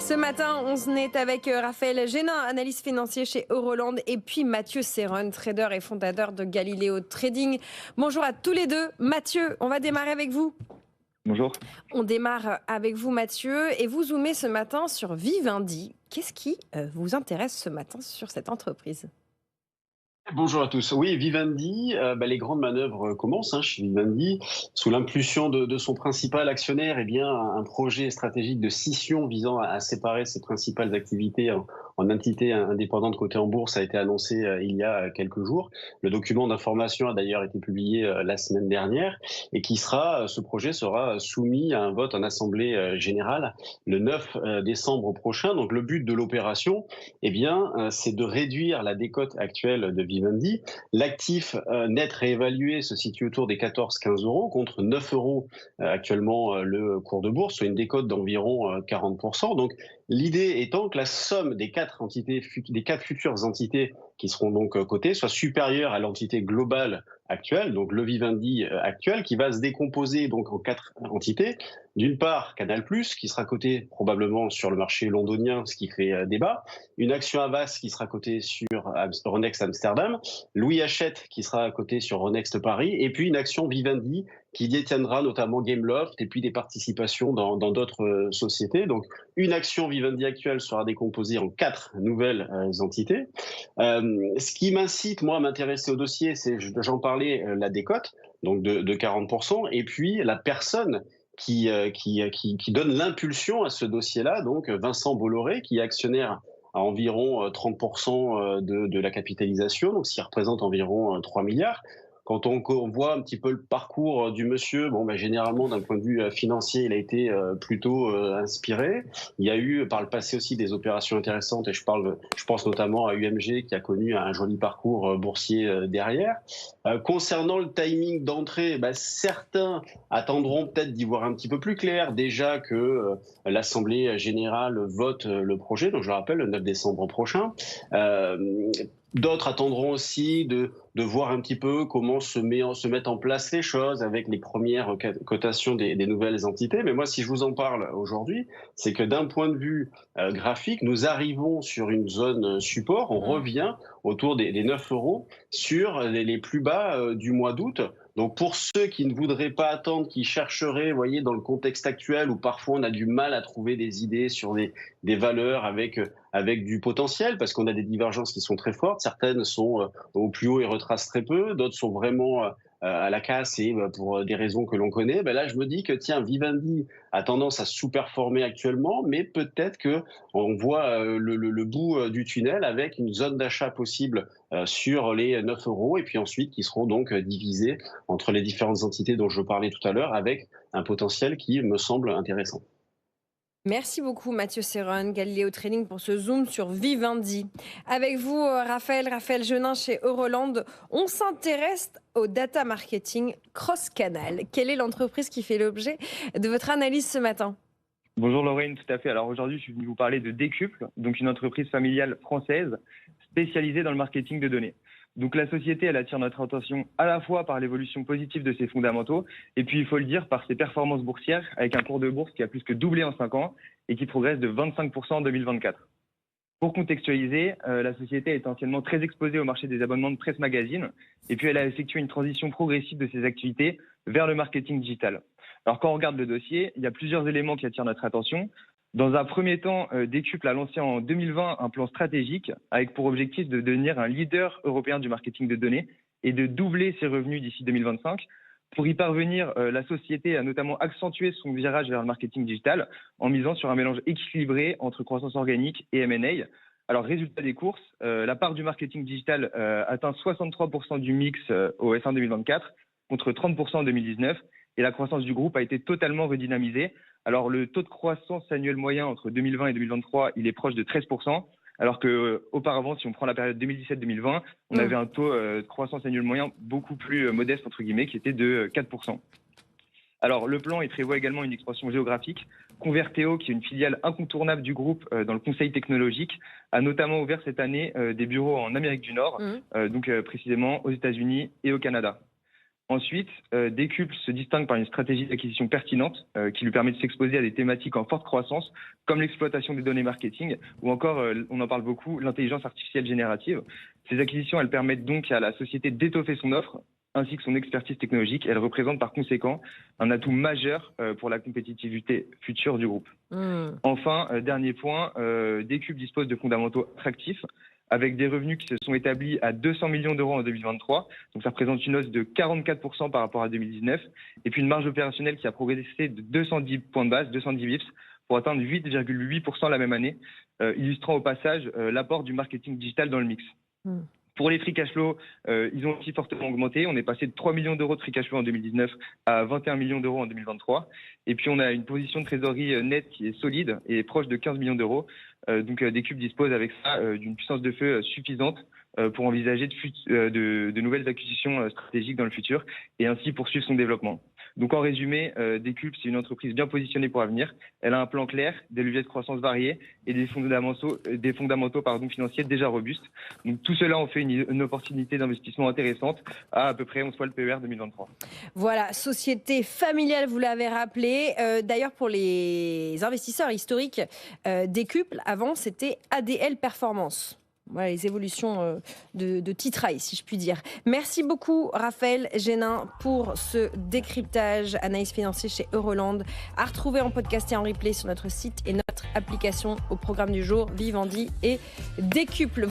Ce matin, on est avec Raphaël Génin, analyste financier chez Euroland, et puis Mathieu Serron, trader et fondateur de Galileo Trading. Bonjour à tous les deux. Mathieu, on va démarrer avec vous. Bonjour. On démarre avec vous, Mathieu, et vous zoomez ce matin sur Vivendi. Qu'est-ce qui vous intéresse ce matin sur cette entreprise ? Bonjour à tous. Oui, Vivendi, les grandes manœuvres commencent chez Vivendi. Sous l'impulsion de son principal actionnaire, eh bien, un projet stratégique de scission visant à séparer ses principales activités en entités indépendantes cotées en bourse a été annoncé il y a quelques jours. Le document d'information a d'ailleurs été publié la semaine dernière et ce projet sera soumis à un vote en assemblée générale le 9 décembre prochain. Donc le but de l'opération, eh bien, c'est de réduire la décote actuelle de Vivendi. L'actif net réévalué se situe autour des 14-15 euros contre 9 euros actuellement le cours de bourse, soit une décote d'environ 40%. Donc l'idée étant que la somme des quatre futures entités qui seront donc cotées soit supérieure à l'entité globale actuelle, donc le Vivendi actuel, qui va se décomposer donc en quatre entités. D'une part, Canal+, qui sera coté probablement sur le marché londonien, ce qui fait débat. Une action Havas qui sera cotée sur Euronext Amsterdam. Louis Hachette qui sera coté sur Euronext Paris. Et puis une action Vivendi qui détiendra notamment Gameloft et puis des participations dans d'autres sociétés. Donc une action Vivendi actuelle sera décomposée en quatre nouvelles entités. Ce qui m'incite, moi, à m'intéresser au dossier, c'est, j'en parlais, la décote, donc de 40%, et puis la personne qui donne l'impulsion à ce dossier-là, donc Vincent Bolloré, qui est actionnaire à environ 30% de la capitalisation, donc ce qui représente environ 3 milliards. Quand on voit un petit peu le parcours du monsieur, généralement d'un point de vue financier, il a été plutôt inspiré. Il y a eu par le passé aussi des opérations intéressantes, et je pense notamment à UMG qui a connu un joli parcours boursier derrière. Concernant le timing d'entrée, certains attendront peut-être d'y voir un petit peu plus clair, déjà que l'Assemblée générale vote le projet, donc je le rappelle, le 9 décembre prochain. D'autres attendront aussi de voir un petit peu comment se mettent en place les choses avec les premières cotations des nouvelles entités. Mais moi, si je vous en parle aujourd'hui, c'est que d'un point de vue graphique, nous arrivons sur une zone support, on revient autour des 9 euros sur les plus bas du mois d'août. Donc pour ceux qui ne voudraient pas attendre, qui chercheraient, vous voyez, dans le contexte actuel où parfois on a du mal à trouver des idées sur des valeurs avec du potentiel, parce qu'on a des divergences qui sont très fortes. Certaines sont au plus haut et retracent très peu, d'autres sont vraiment à la casse et pour des raisons que l'on connaît. Là, je me dis que tiens, Vivendi a tendance à sous-performer actuellement, mais peut-être que on voit le bout du tunnel avec une zone d'achat possible sur les 9 euros, et puis ensuite qui seront donc divisés entre les différentes entités dont je parlais tout à l'heure, avec un potentiel qui me semble intéressant. Merci beaucoup Mathieu Serron, Galileo Trading, pour ce zoom sur Vivendi. Avec vous, Raphaël Génin chez Euroland, on s'intéresse au data marketing cross-canal. Quelle est l'entreprise qui fait l'objet de votre analyse ce matin ? Bonjour Lorraine, tout à fait. Alors aujourd'hui, je suis venu vous parler de Décuple, donc une entreprise familiale française spécialisée dans le marketing de données. Donc la société, elle attire notre attention à la fois par l'évolution positive de ses fondamentaux, et puis il faut le dire, par ses performances boursières, avec un cours de bourse qui a plus que doublé en 5 ans et qui progresse de 25% en 2024. Pour contextualiser, la société est anciennement très exposée au marché des abonnements de presse magazine, et puis elle a effectué une transition progressive de ses activités vers le marketing digital. Alors quand on regarde le dossier, il y a plusieurs éléments qui attirent notre attention. Dans un premier temps, Décuple a lancé en 2020 un plan stratégique avec pour objectif de devenir un leader européen du marketing de données et de doubler ses revenus d'ici 2025. Pour y parvenir, la société a notamment accentué son virage vers le marketing digital en misant sur un mélange équilibré entre croissance organique et M&A. Alors, résultat des courses, la part du marketing digital atteint 63% du mix au S1 2024 contre 30% en 2019, et la croissance du groupe a été totalement redynamisée. Alors, le taux de croissance annuel moyen entre 2020 et 2023, il est proche de 13%, alors qu'auparavant, si on prend la période 2017-2020, on avait un taux de croissance annuel moyen beaucoup plus modeste, entre guillemets, qui était de 4%. Alors, le plan, il prévoit également une expansion géographique. Converteo, qui est une filiale incontournable du groupe dans le conseil technologique, a notamment ouvert cette année des bureaux en Amérique du Nord, donc précisément aux États-Unis et au Canada. Ensuite, Décuple se distingue par une stratégie d'acquisition pertinente qui lui permet de s'exposer à des thématiques en forte croissance, comme l'exploitation des données marketing ou encore, on en parle beaucoup, l'intelligence artificielle générative. Ces acquisitions, elles permettent donc à la société d'étoffer son offre ainsi que son expertise technologique. Elles représentent par conséquent un atout majeur pour la compétitivité future du groupe. Enfin, dernier point, Décuple dispose de fondamentaux attractifs, avec des revenus qui se sont établis à 200 millions d'euros en 2023. Donc ça représente une hausse de 44% par rapport à 2019. Et puis une marge opérationnelle qui a progressé de 210 points de base, 210 bips, pour atteindre 8,8% la même année, illustrant au passage l'apport du marketing digital dans le mix. Pour les free cash flow, ils ont aussi fortement augmenté. On est passé de 3 millions d'euros de free cash flow en 2019 à 21 millions d'euros en 2023. Et puis, on a une position de trésorerie nette qui est solide et proche de 15 millions d'euros. Donc, Décuple dispose avec ça d'une puissance de feu suffisante pour envisager de nouvelles acquisitions stratégiques dans le futur et ainsi poursuivre son développement. Donc, en résumé, Décuple, c'est une entreprise bien positionnée pour l'avenir. Elle a un plan clair, des leviers de croissance variés et des fondamentaux financiers déjà robustes. Donc, tout cela en fait une opportunité d'investissement intéressante à peu près 11 fois le PER 2023. Voilà, société familiale, vous l'avez rappelé. D'ailleurs, pour les investisseurs historiques, Décuple, avant, c'était ADL Performance. Voilà les évolutions de titrail, si je puis dire. Merci beaucoup, Raphaël Génin, pour ce décryptage. Analyse financière chez Euroland, à retrouver en podcast et en replay sur notre site et notre application au programme du jour Vivendi et Décuple.